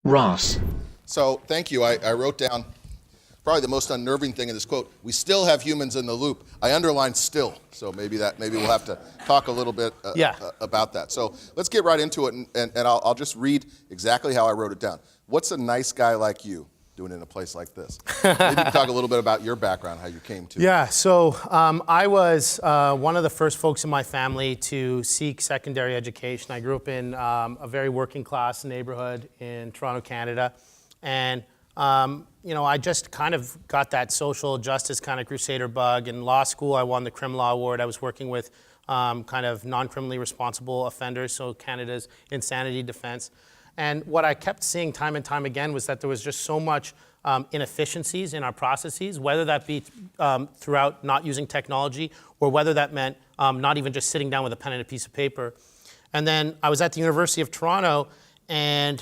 Ross. So thank you. I wrote down probably the most unnerving thing in this quote. We still have humans in the loop. I underlined still. So maybe we'll have to talk a little bit about that. So let's get right into it, and I'll just read exactly how I wrote it down. What's a nice guy like you doing in a place like this? Maybe you can talk a little bit about your background, how you came to. Yeah, so I was one of the first folks in my family to seek secondary education. I grew up in a very working class neighborhood in Toronto, Canada. And I just kind of got that social justice kind of crusader bug. In law school, I won the Crim Law Award. I was working with kind of non-criminally responsible offenders, so Canada's insanity defense. And what I kept seeing time and time again was that there was just so much inefficiencies in our processes, whether that be throughout not using technology or whether that meant not even just sitting down with a pen and a piece of paper. And then I was at the University of Toronto, and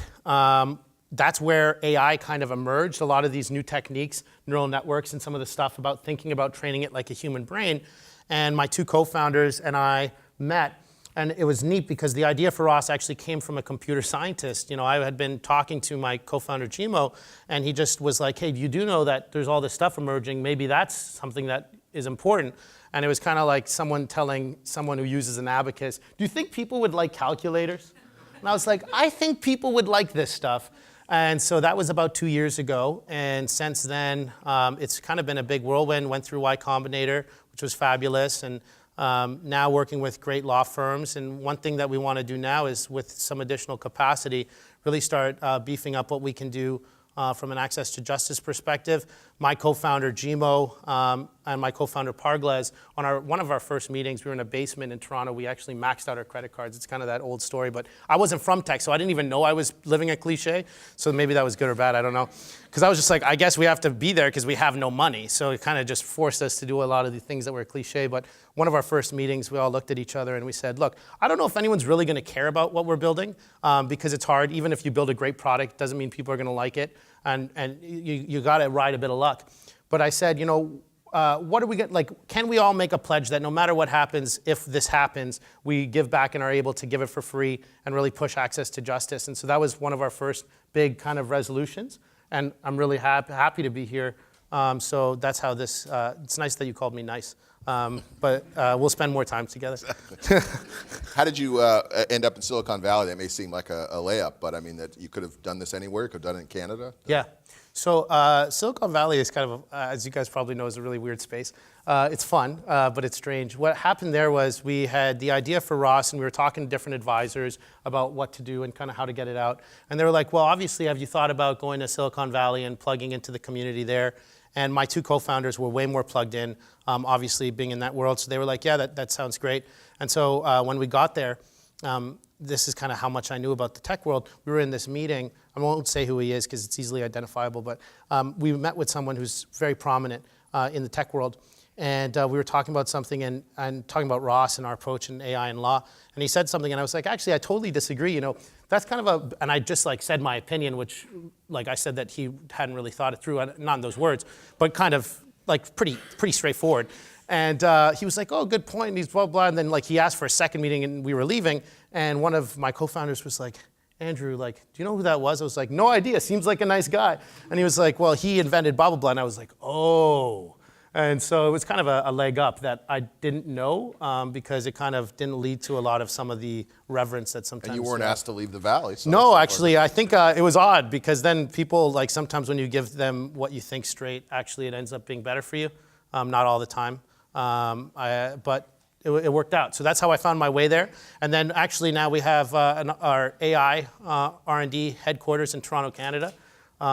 that's where AI kind of emerged, a lot of these new techniques, neural networks, and some of the stuff about thinking about training it like a human brain. And my two co-founders and I met. And it was neat because the idea for Ross actually came from a computer scientist. I had been talking to my co-founder, Jimo, and he just was like, hey, you do know that there's all this stuff emerging. Maybe that's something that is important. And it was kind of like someone telling someone who uses an abacus, do you think people would like calculators? And I was like, I think people would like this stuff. And so that was about 2 years ago. And since then, it's kind of been a big whirlwind. Went through Y Combinator, which was fabulous. And now working with great law firms. And one thing that we want to do now is, with some additional capacity, really start beefing up what we can do from an access to justice perspective. My co-founder, Jimo, and my co-founder, Pargles, on one of our first meetings, we were in a basement in Toronto. We actually maxed out our credit cards. It's kind of that old story, but I wasn't from tech, so I didn't even know I was living a cliche. So maybe that was good or bad, I don't know. Because I was just like, I guess we have to be there because we have no money. So it kind of just forced us to do a lot of the things that were cliche. But one of our first meetings, we all looked at each other and we said, look, I don't know if anyone's really going to care about what we're building because it's hard. Even if you build a great product, doesn't mean people are going to like it. And you got to ride a bit of luck. But I said, what are we going like? Can we all make a pledge that no matter what happens, if this happens, we give back and are able to give it for free and really push access to justice? And so that was one of our first big kind of resolutions. And I'm really happy to be here. So that's how this. It's nice that you called me nice. But we'll spend more time together. How did you end up in Silicon Valley? That may seem like a layup, but I mean that you could have done this anywhere. You could have done it in Canada. Yeah. So Silicon Valley is kind of, as you guys probably know, is a really weird space. It's fun, but it's strange. What happened there was we had the idea for Ross, and we were talking to different advisors about what to do and kind of how to get it out. And they were like, well, obviously, have you thought about going to Silicon Valley and plugging into the community there? And my two co-founders were way more plugged in, obviously being in that world. So they were like, yeah, that sounds great. And so when we got there, this is kind of how much I knew about the tech world. We were in this meeting. I won't say who he is because it's easily identifiable, but we met with someone who's very prominent in the tech world. And we were talking about something and talking about Ross and our approach in AI and law. And he said something, and I was like, actually, I totally disagree. That's kind of and I just said my opinion, which I said that he hadn't really thought it through, not in those words, but kind of pretty straightforward. And he was like, oh, good point. And he's blah, blah. And then he asked for a second meeting and we were leaving. And one of my co-founders was like, Andrew, do you know who that was? I was like, no idea. Seems like a nice guy. And he was like, well, he invented blah, blah, blah. And I was like, oh. And so it was kind of a leg up that I didn't know because it kind of didn't lead to a lot of some of the reverence that sometimes. And you weren't asked to leave the valley. So no, actually, I think it was odd because then people, sometimes when you give them what you think straight, actually it ends up being better for you. Not all the time. But it worked out. So that's how I found my way there. And then actually now we have our AI R&D headquarters in Toronto, Canada.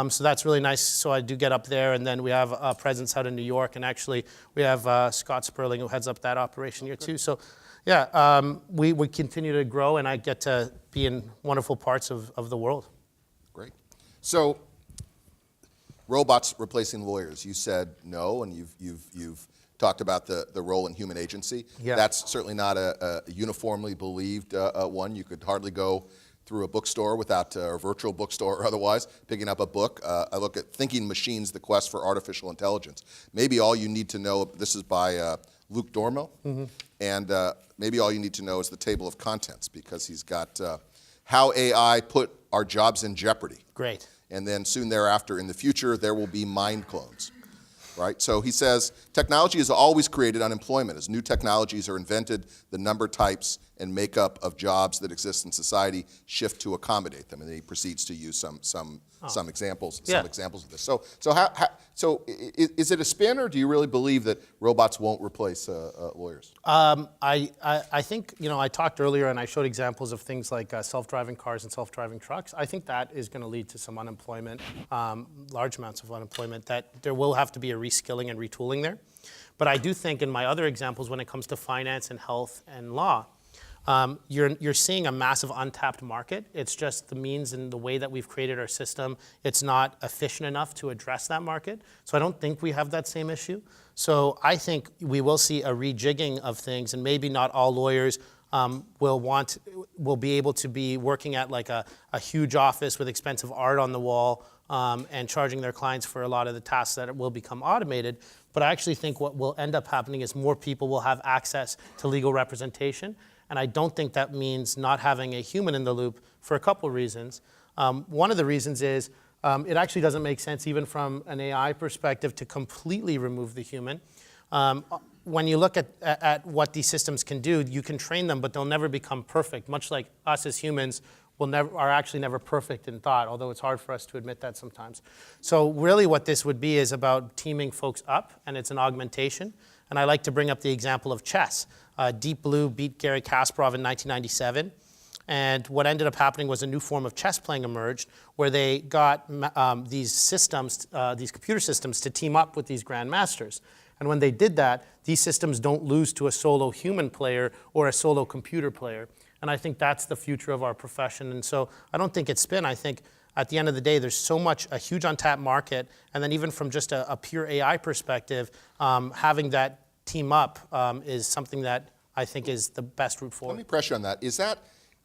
So that's really nice. So I do get up there, and then we have a presence out in New York, and actually we have Scott Sperling who heads up that operation here too. So yeah, we continue to grow, and I get to be in wonderful parts of the world. Great. So robots replacing lawyers, you said no, and you've talked about the role in human agency. Yeah. That's certainly not a uniformly believed one. You could hardly go through a bookstore without a virtual bookstore or otherwise, picking up a book. I look at Thinking Machines, The Quest for Artificial Intelligence. Maybe all you need to know, this is by Luke Dormo. And maybe all you need to know is the table of contents, because he's got how AI put our jobs in jeopardy. Great. And then soon thereafter, in the future, there will be mind clones. Right? So he says, technology has always created unemployment. As new technologies are invented, the number, types, and makeup of jobs that exist in society shift to accommodate them. And then he proceeds to use some examples, examples of this. So is it a spin, or do you really believe that robots won't replace lawyers? I think, I talked earlier and I showed examples of things like self-driving cars and self-driving trucks. I think that is going to lead to some unemployment, large amounts of unemployment, that there will have to be a reskilling and retooling there. But I do think in my other examples, when it comes to finance and health and law, you're seeing a massive untapped market. It's just the means and the way that we've created our system, it's not efficient enough to address that market. So I don't think we have that same issue. So I think we will see a rejigging of things, and maybe not all lawyers will be able to be working at like a huge office with expensive art on the wall and charging their clients for a lot of the tasks that will become automated. But I actually think what will end up happening is more people will have access to legal representation. And I don't think that means not having a human in the loop for a couple reasons. One of the reasons is it actually doesn't make sense, even from an AI perspective, to completely remove the human. When you look at what these systems can do, you can train them, but they'll never become perfect, much like us as humans are actually never perfect in thought, although it's hard for us to admit that sometimes. So really what this would be is about teaming folks up, and it's an augmentation. And I like to bring up the example of chess. Deep Blue beat Garry Kasparov in 1997. And what ended up happening was a new form of chess playing emerged, where they got these systems, these computer systems, to team up with these grandmasters. And when they did that, these systems don't lose to a solo human player or a solo computer player. And I think that's the future of our profession. And so I don't think it's spin. I think at the end of the day, there's a huge untapped market. And then even from just a pure AI perspective, having that team up is something that I think is the best route forward. Let me pressure on that.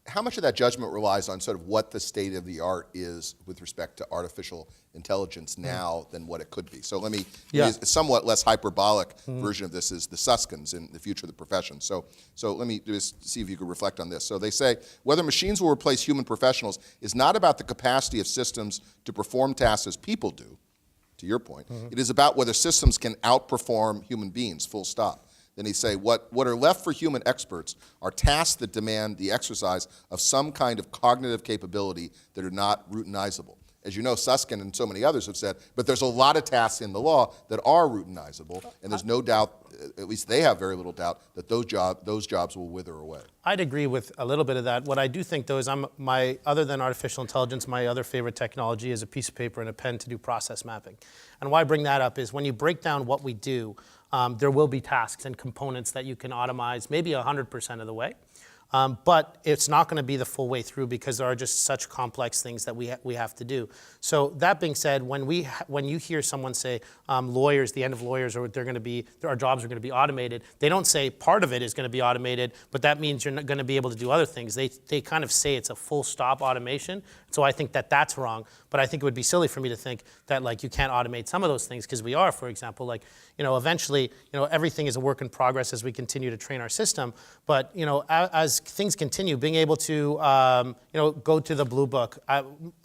How much of that judgment relies on sort of what the state of the art is with respect to artificial intelligence now than what it could be? So let me, a somewhat less hyperbolic version of this is the Suskins in the future of the profession. So let me just see if you could reflect on this. So they say, whether machines will replace human professionals is not about the capacity of systems to perform tasks as people do, to your point. It is about whether systems can outperform human beings, full stop. Then he say, what are left for human experts are tasks that demand the exercise of some kind of cognitive capability that are not routinizable. As you know, Susskind and so many others have said, but there's a lot of tasks in the law that are routinizable, and there's no doubt, at least they have very little doubt, that those jobs will wither away. I'd agree with a little bit of that. What I do think, though, is other than artificial intelligence, my other favorite technology is a piece of paper and a pen to do process mapping. And why I bring that up is when you break down what we do, there will be tasks and components that you can automate maybe 100% of the way. But it's not going to be the full way through, because there are just such complex things that we have to do. So that being said, when you hear someone say lawyers, the end of lawyers, or our jobs are going to be automated, they don't say part of it is going to be automated, but that means you're not going to be able to do other things. They kind of say it's a full stop automation. So I think that that's wrong. But I think it would be silly for me to think that you can't automate some of those things, because we are. For example, eventually, everything is a work in progress as we continue to train our system. But as things continue, being able to go to the blue book.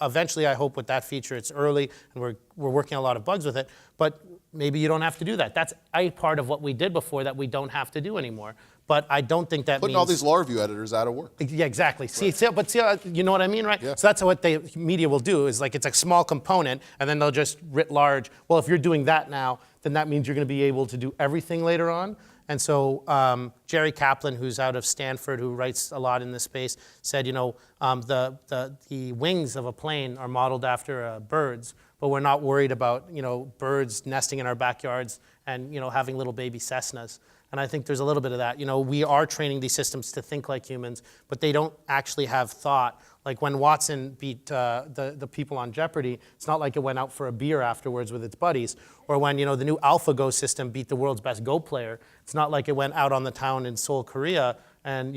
Eventually, I hope with that feature, it's early and we're working on a lot of bugs with it. But maybe you don't have to do that. That's a part of what we did before that we don't have to do anymore. But I don't think that putting all these law review editors out of work. Yeah, exactly. Right. See, you know what I mean, right? Yeah. So that's what the media will do, is it's a small component, and then they'll just writ large, well, if you're doing that now, then that means you're going to be able to do everything later on. And so Jerry Kaplan, who's out of Stanford, who writes a lot in this space, said, the wings of a plane are modeled after birds, but we're not worried about, birds nesting in our backyards and, having little baby Cessnas. And I think there's a little bit of that. We are training these systems to think like humans, but they don't actually have thought. Like when Watson beat the people on Jeopardy, it's not like it went out for a beer afterwards with its buddies. Or when the new AlphaGo system beat the world's best Go player, it's not like it went out on the town in Seoul, Korea, and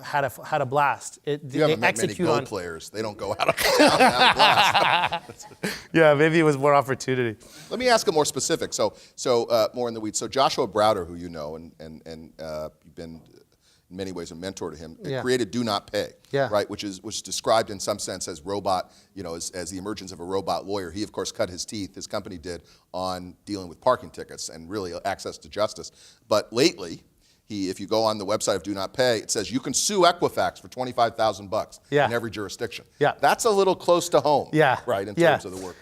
had a blast. You haven't met many Go players. They don't go out of town and have a blast. Yeah, maybe it was more opportunity. Let me ask a more specific. So more in the weeds. So Joshua Browder, who you know, and you've been in many ways a mentor to him, created Do Not Pay, right? Which is described in some sense as robot, as the emergence of a robot lawyer. He of course cut his teeth, his company did, on dealing with parking tickets and really access to justice. But lately, if you go on the website of Do Not Pay, it says you can sue Equifax for $25,000 in every jurisdiction. Yeah, that's a little close to home, right, in terms of the work.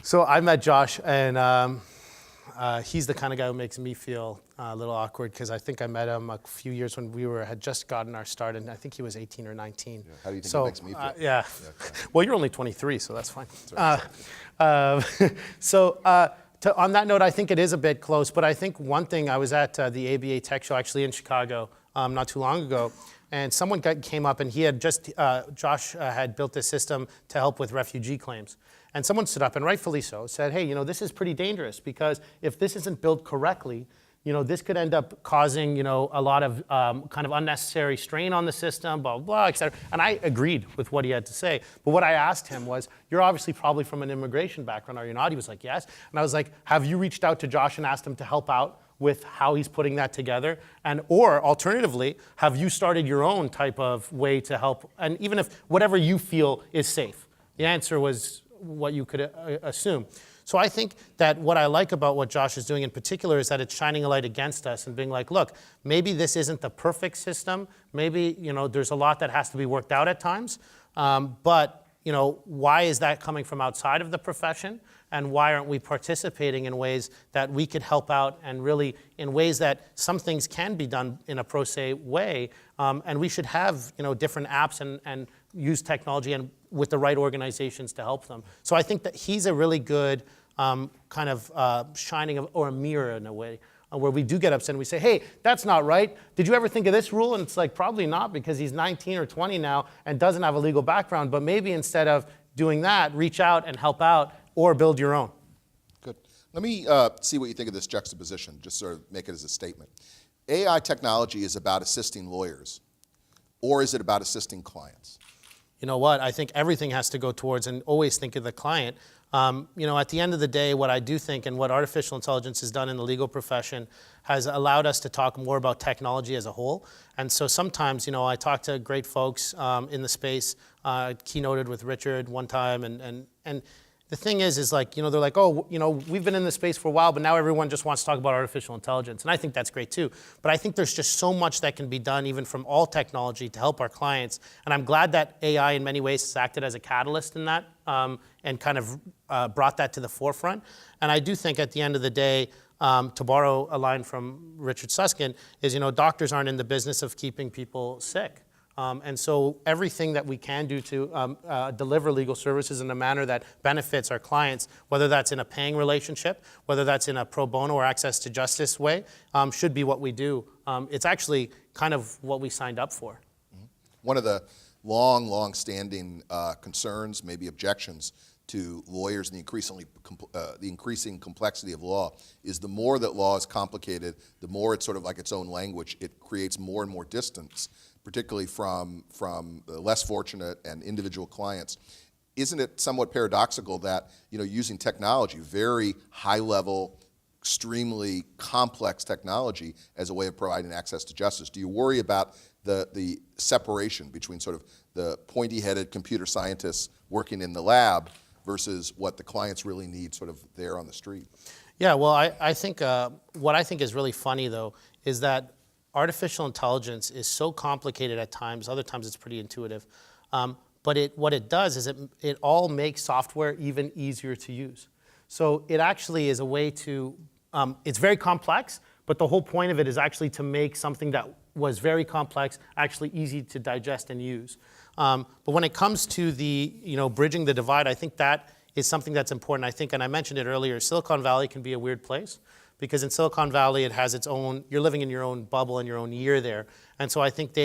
So I met Josh, and he's the kind of guy who makes me feel a little awkward, because I think I met him a few years when we had just gotten our start, and I think he was 18 or 19. Yeah. How do you think it makes me feel? Yeah. Well, you're only 23, so that's fine. That's right. On that note, I think it is a bit close, but I think one thing, I was at the ABA Tech Show actually in Chicago not too long ago, and someone came up, and he had Josh had built a system to help with refugee claims. And someone stood up, and rightfully so, said, hey, this is pretty dangerous, because if this isn't built correctly, this could end up causing, a lot of kind of unnecessary strain on the system, blah, blah, et cetera. And I agreed with what he had to say. But what I asked him was, you're obviously probably from an immigration background, are you not? He was like, yes. And I was like, have you reached out to Josh and asked him to help out with how he's putting that together? Or alternatively, have you started your own type of way to help? And even if whatever you feel is safe. The answer was what you could assume. So I think that what I like about what Josh is doing in particular is that it's shining a light against us and being like, look, maybe this isn't the perfect system. Maybe, there's a lot that has to be worked out at times. But, why is that coming from outside of the profession? And why aren't we participating in ways that we could help out, and really in ways that some things can be done in a pro se way? And we should have, different apps and use technology and with the right organizations to help them. So I think that he's a really good kind of shining or a mirror in a way, where we do get upset and we say, hey, that's not right. Did you ever think of this rule? And it's like, probably not, because he's 19 or 20 now and doesn't have a legal background. But maybe instead of doing that, reach out and help out or build your own. Good. Let me see what you think of this juxtaposition, just sort of make it as a statement. AI technology is about assisting lawyers, or is it about assisting clients? You know what? I think everything has to go towards and always think of the client. At the end of the day, what I do think, and what artificial intelligence has done in the legal profession, has allowed us to talk more about technology as a whole. And so sometimes, I talk to great folks in the space, keynoted with Richard one time, and the thing is like, they're like, oh, we've been in this space for a while, but now everyone just wants to talk about artificial intelligence. And I think that's great too. But I think there's just so much that can be done even from all technology to help our clients. And I'm glad that AI in many ways has acted as a catalyst in that and kind of brought that to the forefront. And I do think at the end of the day, to borrow a line from Richard Susskind, is, doctors aren't in the business of keeping people sick. And so everything that we can do to deliver legal services in a manner that benefits our clients, whether that's in a paying relationship, whether that's in a pro bono or access to justice way, should be what we do. It's actually kind of what we signed up for. Mm-hmm. One of the long-standing concerns, maybe objections to lawyers and the increasing complexity of law is the more that law is complicated, the more it's sort of like its own language, it creates more and more distance, particularly from the less fortunate and individual clients. Isn't it somewhat paradoxical that, using technology, very high level, extremely complex technology as a way of providing access to justice? Do you worry about the separation between sort of the pointy-headed computer scientists working in the lab versus what the clients really need sort of there on the street? Yeah, well, I think what I think is really funny, though, is that artificial intelligence is so complicated at times. Other times it's pretty intuitive. But what it does is it all makes software even easier to use. So it actually is a way to, it's very complex, but the whole point of it is actually to make something that was very complex actually easy to digest and use. But when it comes to the, bridging the divide, I think that is something that's important. I think, and I mentioned it earlier, Silicon Valley can be a weird place, because in Silicon Valley it has its own, you're living in your own bubble and your own year there. And so I think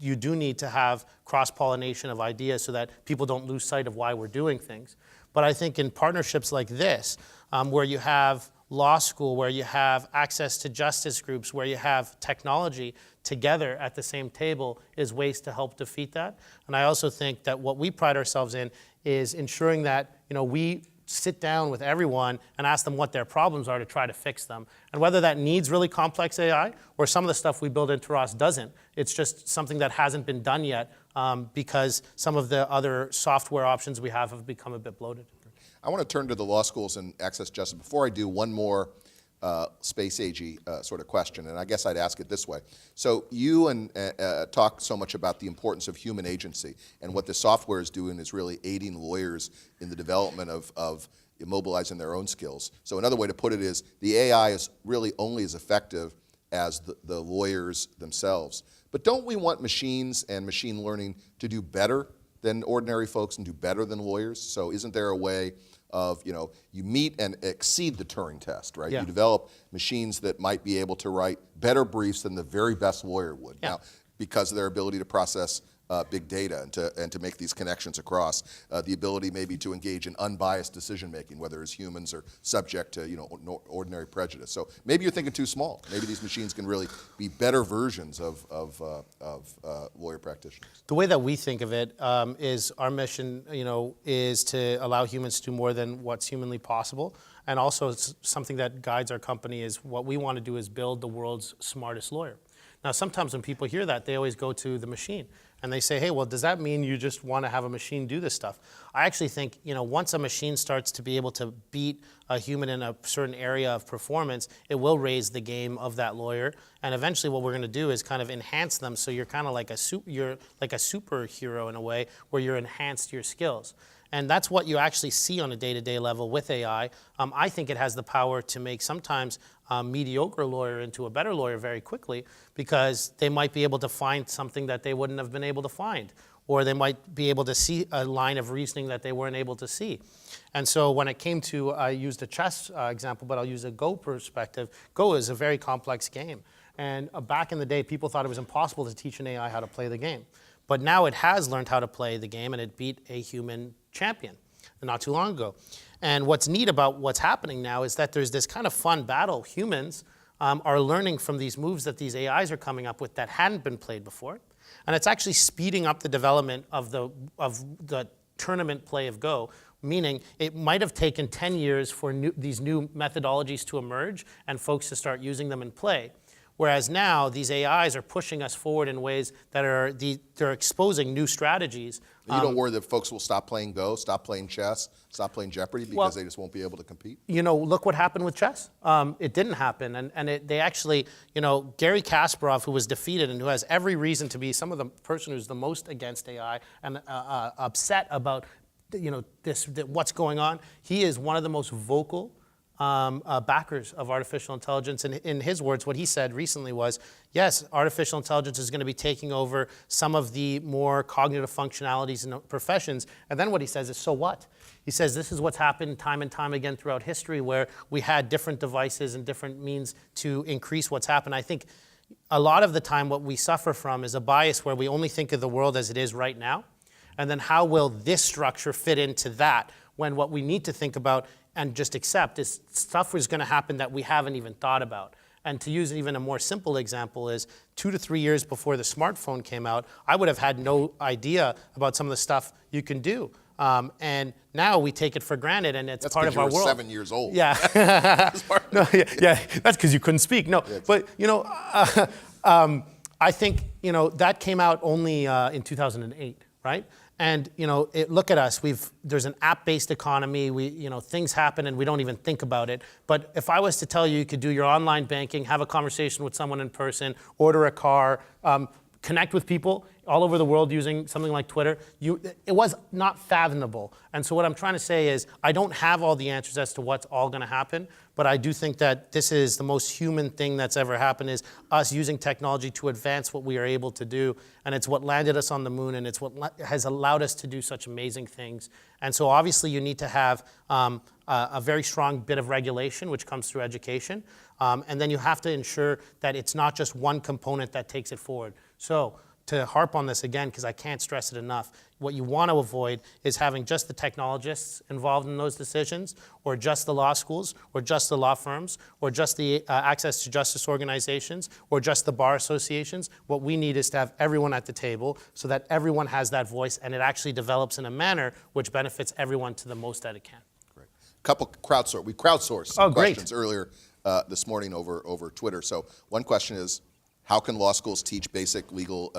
you do need to have cross-pollination of ideas so that people don't lose sight of why we're doing things. But I think in partnerships like this, where you have law school, where you have access to justice groups, where you have technology together at the same table, is ways to help defeat that. And I also think that what we pride ourselves in is ensuring that, we sit down with everyone and ask them what their problems are to try to fix them. And whether that needs really complex AI or some of the stuff we build into Ross doesn't, it's just something that hasn't been done yet because some of the other software options we have become a bit bloated. I want to turn to the law schools and access justice. Before I do, one more space agey sort of question, and I guess I'd ask it this way. So you talk so much about the importance of human agency, and what the software is doing is really aiding lawyers in the development of immobilizing their own skills. So another way to put it is the AI is really only as effective as the lawyers themselves. But don't we want machines and machine learning to do better than ordinary folks and do better than lawyers? So isn't there a way of, you meet and exceed the Turing test, right? Yeah. You develop machines that might be able to write better briefs than the very best lawyer would. Yeah. Now, because of their ability to process big data and to make these connections across, the ability maybe to engage in unbiased decision making, whether as humans or subject to ordinary prejudice. So maybe you're thinking too small. Maybe these machines can really be better versions of lawyer practitioners. The way that we think of it is our mission, is to allow humans to do more than what's humanly possible. And also it's something that guides our company is what we want to do is build the world's smartest lawyer. Now, sometimes when people hear that, they always go to the machine. And they say, hey, well, does that mean you just want to have a machine do this stuff? I actually think, once a machine starts to be able to beat a human in a certain area of performance, it will raise the game of that lawyer. And eventually what we're going to do is kind of enhance them so you're kind of like you're like a superhero in a way where you're enhanced your skills. And that's what you actually see on a day-to-day level with AI. I think it has the power to make sometimes a mediocre lawyer into a better lawyer very quickly because they might be able to find something that they wouldn't have been able to find, or they might be able to see a line of reasoning that they weren't able to see. And so when it came to, I used a chess example, but I'll use a Go perspective. Go is a very complex game. And back in the day, people thought it was impossible to teach an AI how to play the game. But now it has learned how to play the game, and it beat a human champion not too long ago. And what's neat about what's happening now is that there's this kind of fun battle. Humans are learning from these moves that these AIs are coming up with that hadn't been played before. And it's actually speeding up the development of the tournament play of Go, meaning it might have taken 10 years for these new methodologies to emerge and folks to start using them in play. Whereas now, these AIs are pushing us forward in ways that they're exposing new strategies. You don't worry that folks will stop playing Go, stop playing chess, stop playing Jeopardy because they just won't be able to compete? Look what happened with chess. It didn't happen. And they actually, Gary Kasparov, who was defeated and who has every reason to be some of the person who's the most against AI and upset about, what's going on, he is one of the most vocal backers of artificial intelligence. And in his words, what he said recently was, yes, artificial intelligence is going to be taking over some of the more cognitive functionalities in professions. And then what he says is, so what? He says this is what's happened time and time again throughout history where we had different devices and different means to increase what's happened. I think a lot of the time what we suffer from is a bias where we only think of the world as it is right now. And then how will this structure fit into that when what we need to think about and just accept is stuff is going to happen that we haven't even thought about. And to use even a more simple example is 2 to 3 years before the smartphone came out, I would have had no idea about some of the stuff you can do. And now we take it for granted, and it's part of our world. That's because you were 7 years old. Yeah. No, yeah, that's because you couldn't speak. No, but I think that came out only in 2008, right? And look at us. There's an app-based economy. Things happen and we don't even think about it. But if I was to tell you, you could do your online banking, have a conversation with someone in person, order a car, connect with people all over the world using something like Twitter, it was not fathomable. And so what I'm trying to say is I don't have all the answers as to what's all going to happen, but I do think that this is the most human thing that's ever happened is us using technology to advance what we are able to do. And it's what landed us on the moon, and it's what has allowed us to do such amazing things. And so obviously you need to have a very strong bit of regulation, which comes through education. And then you have to ensure that it's not just one component that takes it forward. So to harp on this again, because I can't stress it enough, what you want to avoid is having just the technologists involved in those decisions, or just the law schools, or just the law firms, or just the access to justice organizations, or just the bar associations. What we need is to have everyone at the table so that everyone has that voice, and it actually develops in a manner which benefits everyone to the most that it can. Great. Couple we crowdsourced some questions earlier this morning over Twitter. So one question is, how can law schools teach basic legal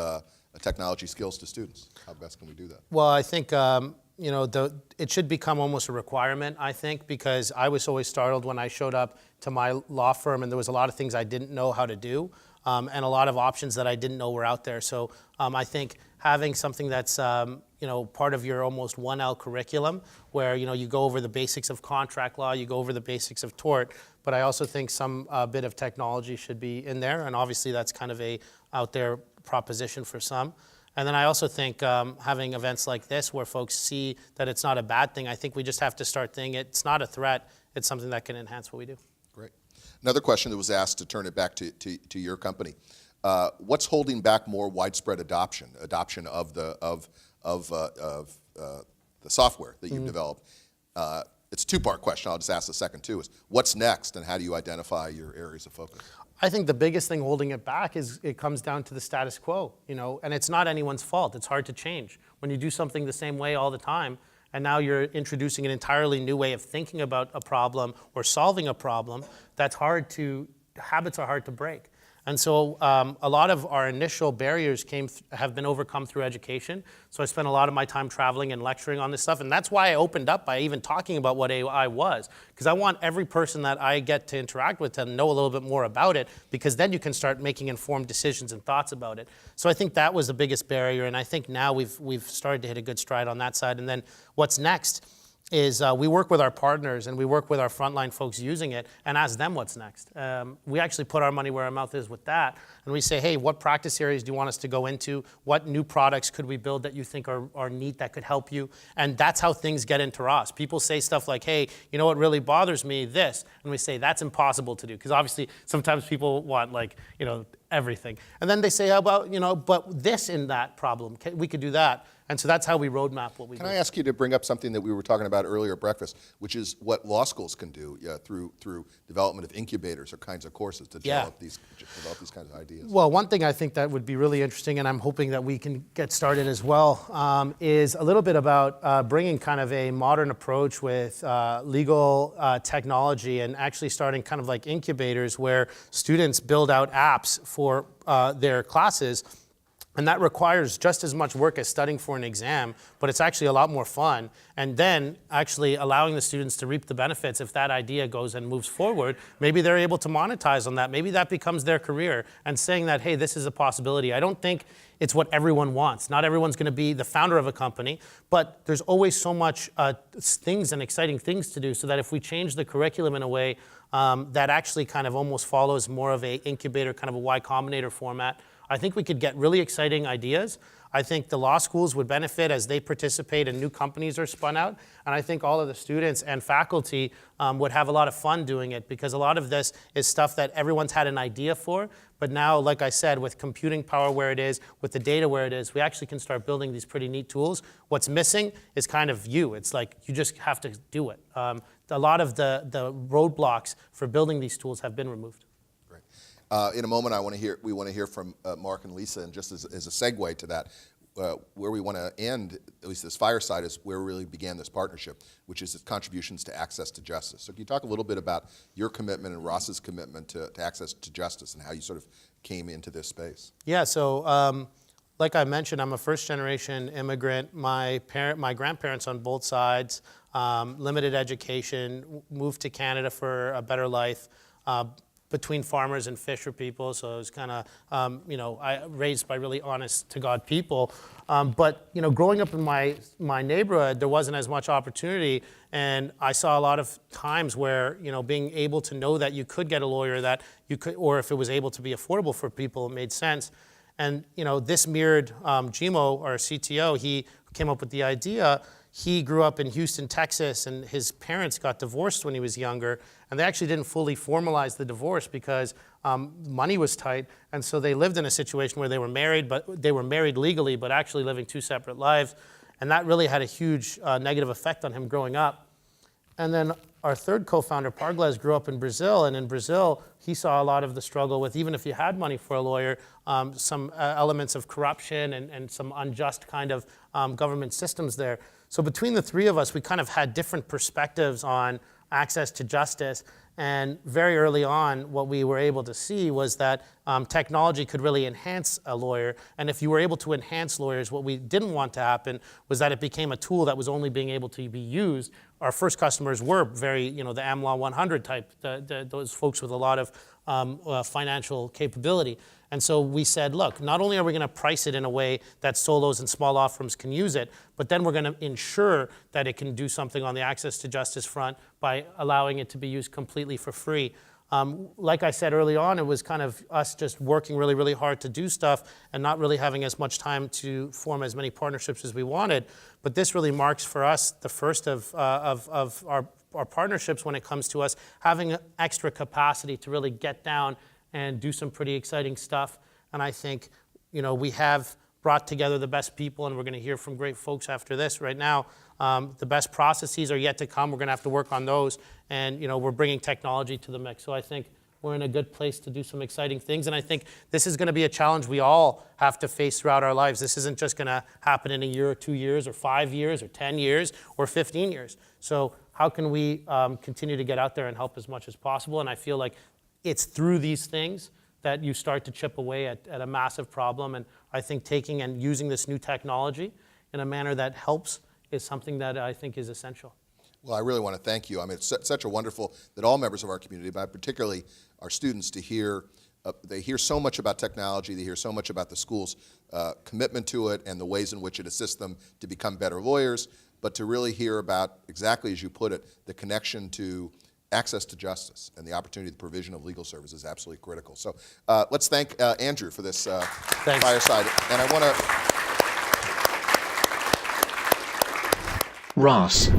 technology skills to students? How best can we do that? Well, I think it should become almost a requirement, I think, because I was always startled when I showed up to my law firm and there was a lot of things I didn't know how to do, and a lot of options that I didn't know were out there. So I think having something that's part of your almost 1L curriculum, where you go over the basics of contract law, you go over the basics of tort, but I also think some bit of technology should be in there, and obviously that's kind of a out there proposition for some. And then I also think having events like this where folks see that it's not a bad thing, I think we just have to start thinking it's not a threat, it's something that can enhance what we do. Great. Another question that was asked, to turn it back to your company. What's holding back more widespread adoption of the software that you've developed? It's a two-part question. I'll just ask the second too. Is what's next, and how do you identify your areas of focus? I think the biggest thing holding it back is it comes down to the status quo, and it's not anyone's fault. It's hard to change. When you do something the same way all the time, and now you're introducing an entirely new way of thinking about a problem or solving a problem, habits are hard to break. And so a lot of our initial barriers have been overcome through education. So I spent a lot of my time traveling and lecturing on this stuff. And that's why I opened up by even talking about what AI was. Because I want every person that I get to interact with to know a little bit more about it, because then you can start making informed decisions and thoughts about it. So I think that was the biggest barrier. And I think now we've started to hit a good stride on that side. And then what's next is we work with our partners and we work with our frontline folks using it and ask them what's next. We actually put our money where our mouth is with that, and we say, hey, what practice areas do you want us to go into? What new products could we build that you think are neat, that could help you? And that's how things get into Ross. People say stuff like, hey, you know what really bothers me? This. And we say, that's impossible to do, because obviously sometimes people want everything. And then they say, how about, but this in that problem, we could do that. And so that's how we roadmap what we do. Can I ask you to bring up something that we were talking about earlier at breakfast, which is what law schools can do through development of incubators or kinds of courses to develop these kinds of ideas? Well, one thing I think that would be really interesting, and I'm hoping that we can get started as well, is a little bit about bringing kind of a modern approach with legal technology, and actually starting kind of like incubators where students build out apps for their classes. And that requires just as much work as studying for an exam, but it's actually a lot more fun. And then actually allowing the students to reap the benefits if that idea goes and moves forward. Maybe they're able to monetize on that. Maybe that becomes their career, and saying that, hey, this is a possibility. I don't think it's what everyone wants. Not everyone's going to be the founder of a company, but there's always so much things and exciting things to do, so that if we change the curriculum in a way that actually kind of almost follows more of a incubator, kind of a Y Combinator format, I think we could get really exciting ideas. I think the law schools would benefit as they participate and new companies are spun out. And I think all of the students and faculty would have a lot of fun doing it, because a lot of this is stuff that everyone's had an idea for. But now, like I said, with computing power where it is, with the data where it is, we actually can start building these pretty neat tools. What's missing is kind of you. It's like you just have to do it. A lot of the roadblocks for building these tools have been removed. In a moment, we want to hear from Mark and Lisa, and just as a segue to that, where we want to end, at least this fireside, is where we really began this partnership, which is its contributions to access to justice. So can you talk a little bit about your commitment and Ross's commitment to access to justice, and how you sort of came into this space? Yeah, so like I mentioned, I'm a first-generation immigrant. My grandparents on both sides, limited education, moved to Canada for a better life, between farmers and fisher people, so it was kind of, I raised by really honest to God people. But growing up in my neighborhood, there wasn't as much opportunity, and I saw a lot of times where being able to know that you could get a lawyer, that you could, or if it was able to be affordable for people, it made sense. And this mirrored Gmo, our CTO. He came up with the idea. He grew up in Houston, Texas, and his parents got divorced when he was younger, and they actually didn't fully formalize the divorce because money was tight, and so they lived in a situation where they were married, but they were married legally, but actually living two separate lives, and that really had a huge negative effect on him growing up. And then our third co-founder, Pargles, grew up in Brazil, and in Brazil, he saw a lot of the struggle with, even if you had money for a lawyer, some elements of corruption and some unjust kind of government systems there. So between the three of us, we kind of had different perspectives on access to justice. And very early on, what we were able to see was that technology could really enhance a lawyer. And if you were able to enhance lawyers, what we didn't want to happen was that it became a tool that was only being able to be used. Our first customers were very, the AmLaw 100 type, those folks with a lot of financial capability. And so we said, look, not only are we going to price it in a way that solos and small law firms can use it, but then we're going to ensure that it can do something on the access to justice front by allowing it to be used completely for free. Like I said early on, it was kind of us just working really, really hard to do stuff and not really having as much time to form as many partnerships as we wanted. But this really marks for us the first of our partnerships when it comes to us having extra capacity to really get down and do some pretty exciting stuff. And I think, we have brought together the best people, and we're going to hear from great folks after this. Right now, the best processes are yet to come. We're going to have to work on those, and we're bringing technology to the mix. So I think we're in a good place to do some exciting things, and I think this is going to be a challenge we all have to face throughout our lives. This isn't just going to happen in a year or 2 years or 5 years or 10 years or 15 years. So how can we continue to get out there and help as much as possible? And I feel like it's through these things that you start to chip away at a massive problem. And I think taking and using this new technology in a manner that helps is something that I think is essential. Well, I really want to thank you. I mean, it's such a wonderful that all members of our community, but particularly our students, to hear, they hear so much about technology, they hear so much about the school's commitment to it and the ways in which it assists them to become better lawyers, but to really hear about, exactly as you put it, the connection to access to justice and the opportunity, the provision of legal services is absolutely critical. So let's thank Andrew for this fireside. And I want to... Ross.